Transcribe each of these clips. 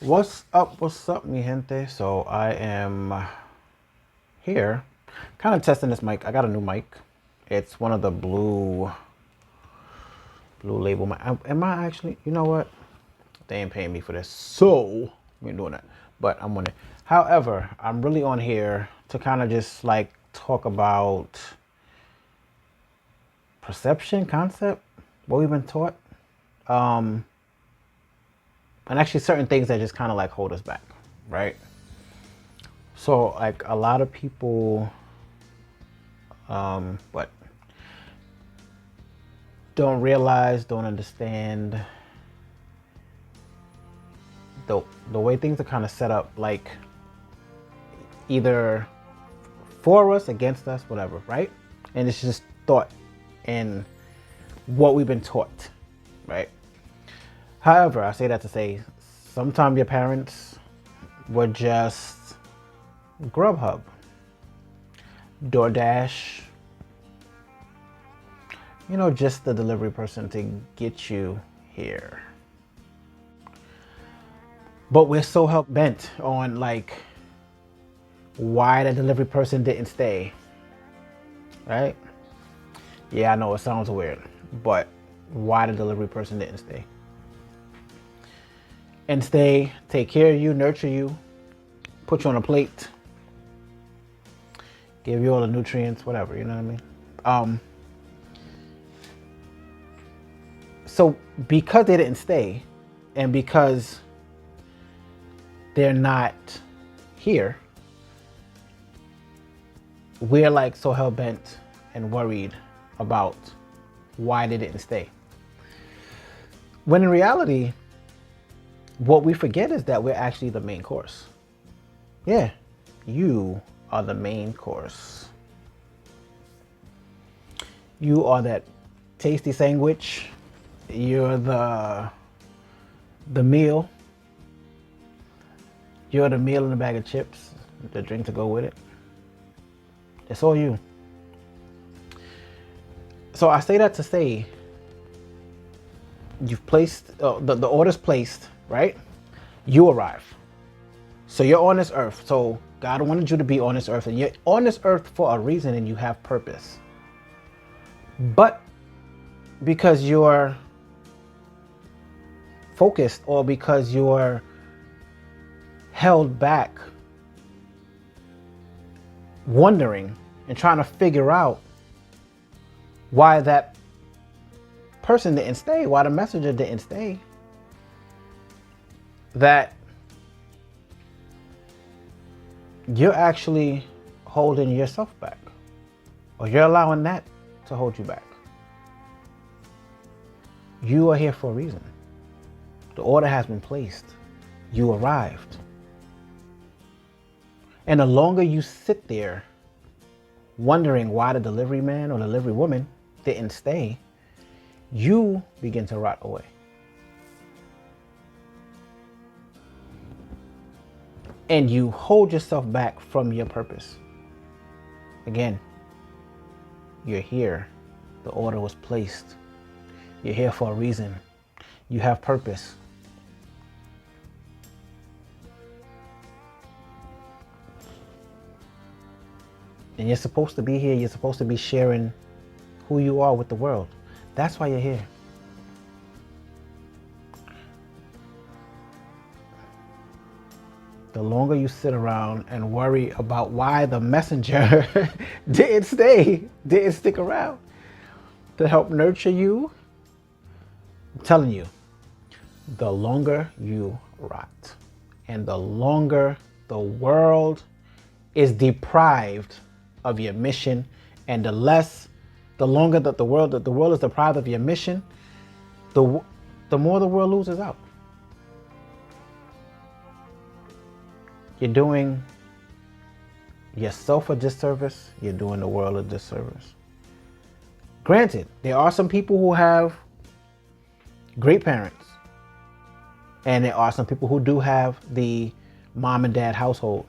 What's up, mi gente? So I am here, kind of testing this mic. I got a new mic. It's one of the blue label mic. Am I actually? You know what? They ain't paying me for this, so we ain't doing that. But I'm on it. However, I'm really on here to kind of just like talk about perception, concept, what we've been taught, and actually certain things that just kind of like hold us back, right? So like a lot of people, what don't realize, don't understand the way things are kind of set up, like either for us, against us, whatever, right? And it's just thought and what we've been taught, right? However, I say that to say sometimes your parents were just Grubhub, DoorDash, just the delivery person to get you here. But we're so hell bent on like why the delivery person didn't stay, right? Yeah, I know it sounds weird, but why the delivery person didn't stay? And stay, take care of you, nurture you, put you on a plate, give you all the nutrients, whatever, you know what I mean? So because they didn't stay, and because they're not here, we're like so hell bent and worried about why they didn't stay. When in reality, what we forget is that we're actually the main course. Yeah, you are the main course. You are that tasty sandwich. You're the meal. You're the meal in a bag of chips, the drink to go with it. It's all you. So I say that to say, you've placed, the order's placed, right? You arrive. So you're on this earth. So God wanted you to be on this earth, and you're on this earth for a reason, and you have purpose. But because you're focused, or because you're held back, wondering and trying to figure out why that person didn't stay, why the messenger didn't stay, that you're actually holding yourself back, or you're allowing that to hold you back. You are here for a reason. The order has been placed. You arrived. And the longer you sit there wondering why the delivery man or delivery woman didn't stay, you begin to rot away. And you hold yourself back from your purpose. Again, you're here. The order was placed. You're here for a reason. You have purpose. And you're supposed to be here. You're supposed to be sharing who you are with the world. That's why you're here. The longer you sit around and worry about why the messenger didn't stick around to help nurture you, I'm telling you, the longer you rot, and the longer the world is deprived of your mission, and the longer that the world is deprived of your mission, the more the world loses out. You're doing yourself a disservice. You're doing the world a disservice. Granted, there are some people who have great parents, and there are some people who do have the mom and dad household.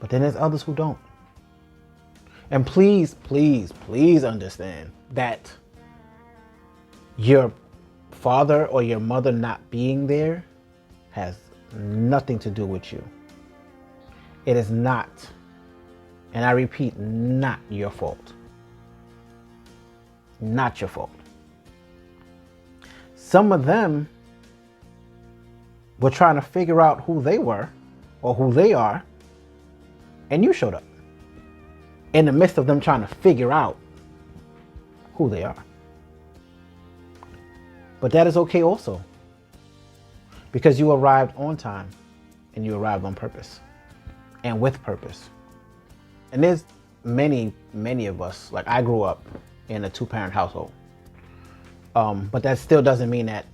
But then there's others who don't. And please, please, please understand that your father or your mother not being there has nothing to do with you. It is not, and I repeat, not your fault. Not your fault. Some of them were trying to figure out who they were or who they are, and you showed up in the midst of them trying to figure out who they are. But that is okay also, because you arrived on time and you arrived on purpose and with purpose. And there's many of us, like I grew up in a 2-parent household. But that still doesn't mean that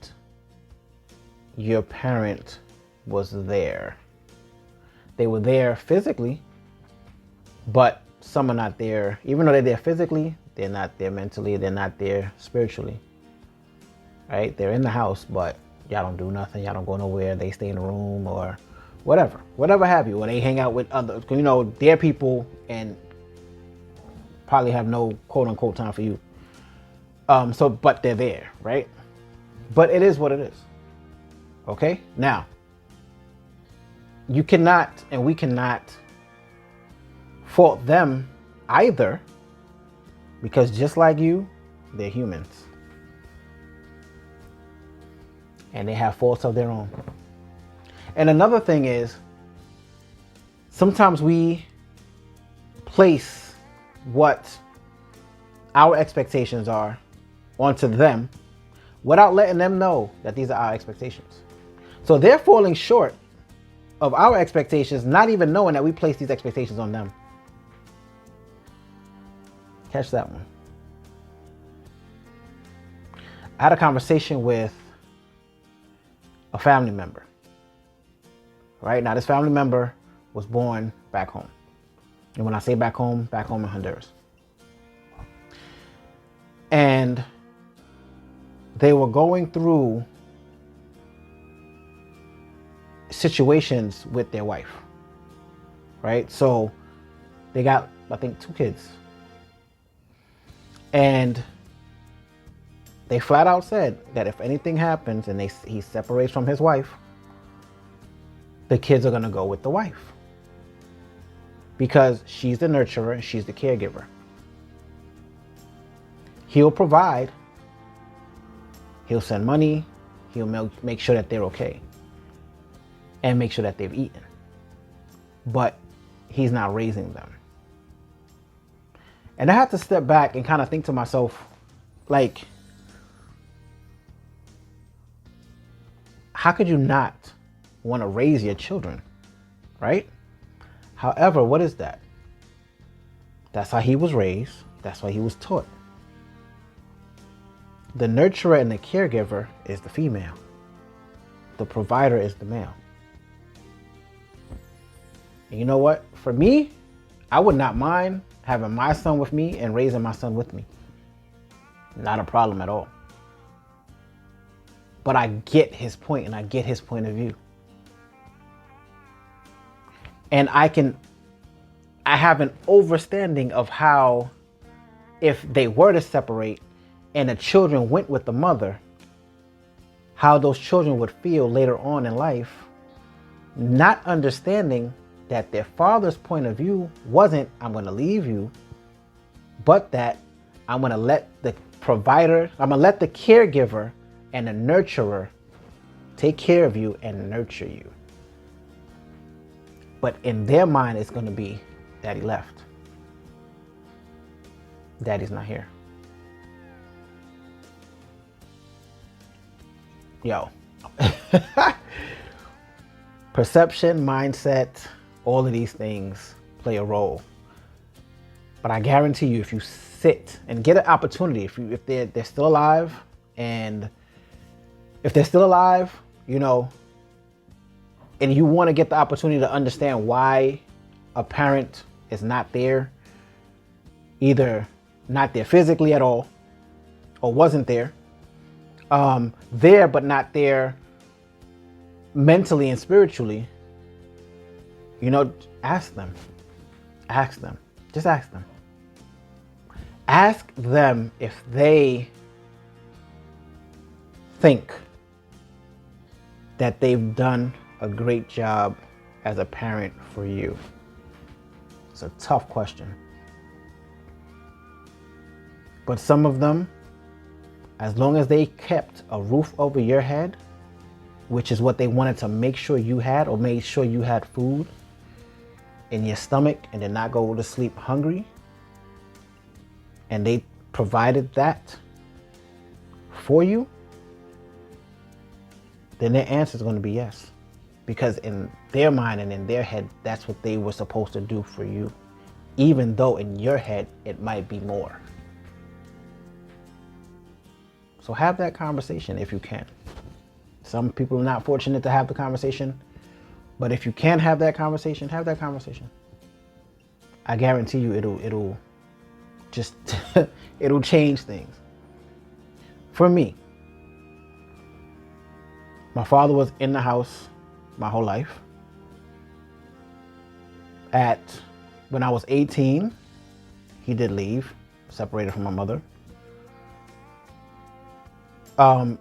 your parent was there. They were there physically, but some are not there. Even though they're there physically, they're not there mentally, they're not there spiritually. Right? They're in the house, but y'all don't do nothing, y'all don't go nowhere, they stay in the room or whatever have you, or they hang out with other, their people and probably have no quote unquote time for you. But they're there, right? But it is what it is. Okay? Now, you cannot, and we cannot fault them either, because just like you, they're humans. And they have faults of their own. And another thing is, sometimes we place what our expectations are onto them without letting them know that these are our expectations. So they're falling short of our expectations, not even knowing that we place these expectations on them. Catch that one. I had a conversation with a family member. Right now, this family member was born back home. And when I say back home in Honduras. And they were going through situations with their wife. Right? So they got, I think, 2 kids. And they flat out said that if anything happens and he separates from his wife, the kids are going to go with the wife. Because she's the nurturer and she's the caregiver. He'll provide. He'll send money. He'll make sure that they're okay. And make sure that they've eaten. But he's not raising them. And I had to step back and kind of think to myself, like, how could you not want to raise your children, right? However, what is that? That's how he was raised. That's why he was taught. The nurturer and the caregiver is the female. The provider is the male. And you know what? For me, I would not mind having my son with me and raising my son with me. Not a problem at all. But I get his point and I get his point of view. And I have an understanding of how, if they were to separate and the children went with the mother, how those children would feel later on in life, not understanding that their father's point of view wasn't, I'm going to leave you, but that I'm going to let the provider, I'm going to let the caregiver and the nurturer take care of you and nurture you. But in their mind, it's going to be, Daddy left. Daddy's not here. Yo. Perception, mindset, all of these things play a role. But I guarantee you, if you sit and get an opportunity, if they're still alive, and if they're still alive, and you want to get the opportunity to understand why a parent is not there, either not there physically at all, or wasn't there, there but not there mentally and spiritually, ask them. Ask them. Just ask them. Ask them if they think that they've done a great job as a parent for you? It's a tough question. But some of them, as long as they kept a roof over your head, which is what they wanted to make sure you had, or made sure you had food in your stomach and did not go to sleep hungry, and they provided that for you, then their answer is going to be yes. Because in their mind and in their head, that's what they were supposed to do for you, even though in your head it might be more. So have that conversation if you can. Some people are not fortunate to have the conversation, but if you can have that conversation, have that conversation. I guarantee you it'll just it'll change things. For me, my father was in the house my whole life. When I was 18, he did leave, separated from my mother.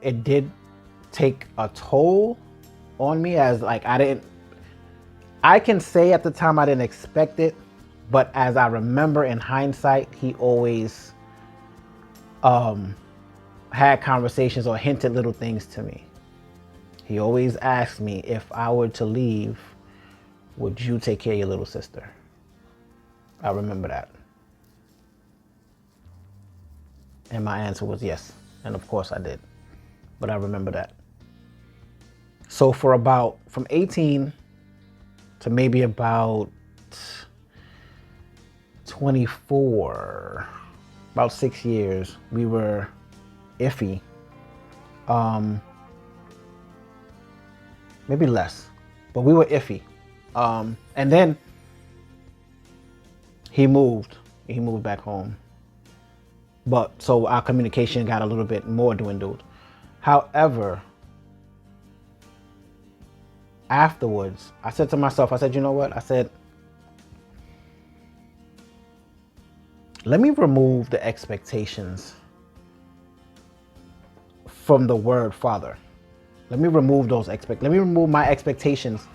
It did take a toll on me, as like I can say at the time I didn't expect it, but as I remember in hindsight, he always had conversations or hinted little things to me. He always asked me, if I were to leave, would you take care of your little sister? I remember that. And my answer was yes. And of course I did. But I remember that. So from 18 to maybe about 24, about 6 years, we were iffy. Maybe less, but we were iffy. And then he moved back home. But so our communication got a little bit more dwindled. However, afterwards, I said to myself, I said, you know what? I said, let me remove the expectations from the word father. Let me remove let me remove my expectations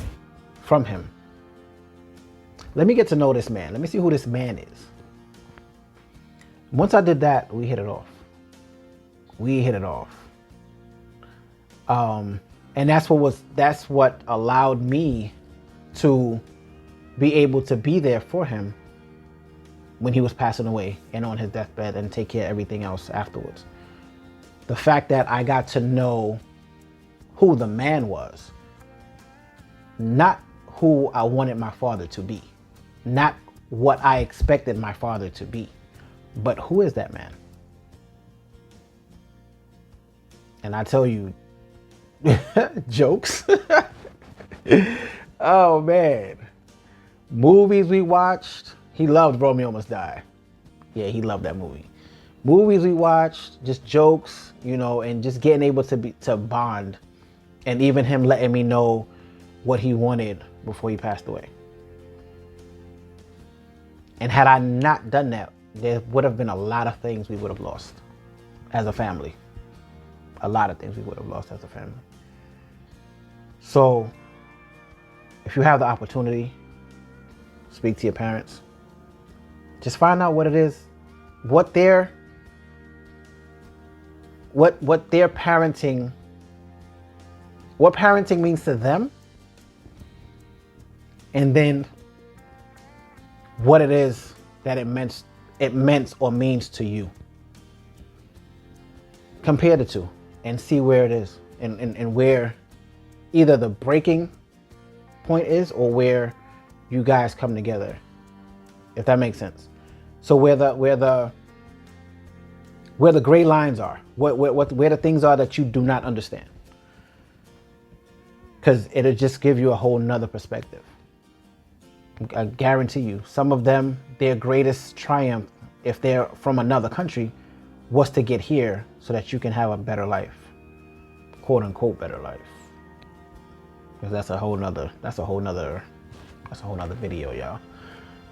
from him. Let me get to know this man. Let me see who this man is. Once I did that, we hit it off. And that's what allowed me to be able to be there for him when he was passing away and on his deathbed, and take care of everything else afterwards. The fact that I got to know who the man was, not who I wanted my father to be, not what I expected my father to be, but who is that man? And I tell you, jokes. Oh man, movies we watched. He loved Romeo Must Die. Yeah, he loved that movie. Movies we watched, just jokes, and just getting able to bond. And even him letting me know what he wanted before he passed away. And had I not done that, there would have been a lot of things we would have lost as a family. A lot of things we would have lost as a family. So, if you have the opportunity, speak to your parents. Just find out what it is, what their parenting, what parenting means to them, and then what it is that it meant or means to you. Compare the two and see where it is, and where either the breaking point is or where you guys come together, if that makes sense. So where the gray lines are, where the things are that you do not understand. Because it'll just give you a whole nother perspective. I guarantee you, some of them, their greatest triumph, if they're from another country, was to get here so that you can have a better life, quote unquote better life. Because that's a whole nother video, y'all.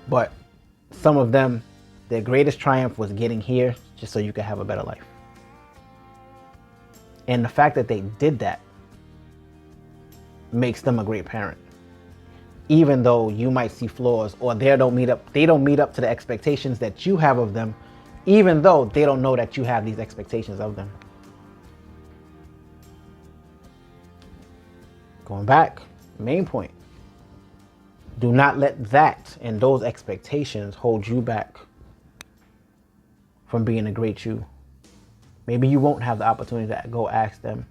But some of them, their greatest triumph was getting here just so you can have a better life. And the fact that they did that makes them a great parent. Even though you might see flaws, or they don't meet up to the expectations that you have of them, even though they don't know that you have these expectations of them. Going back, main point. Do not let that and those expectations hold you back from being a great you. Maybe you won't have the opportunity to go ask them.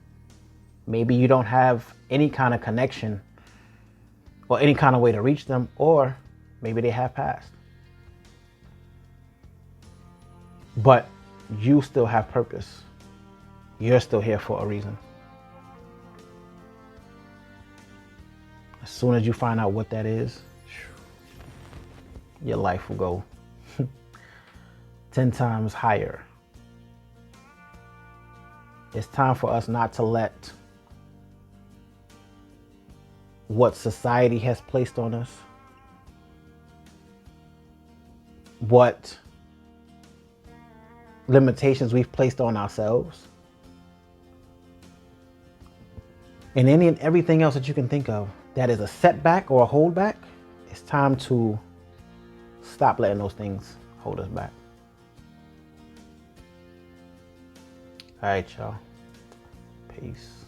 Maybe you don't have any kind of connection or any kind of way to reach them, or maybe they have passed. But you still have purpose. You're still here for a reason. As soon as you find out what that is, your life will go 10 times higher. It's time for us not to let what society has placed on us, what limitations we've placed on ourselves, and any and everything else that you can think of that is a setback or a holdback. It's time to stop letting those things hold us back. All right, y'all. Peace.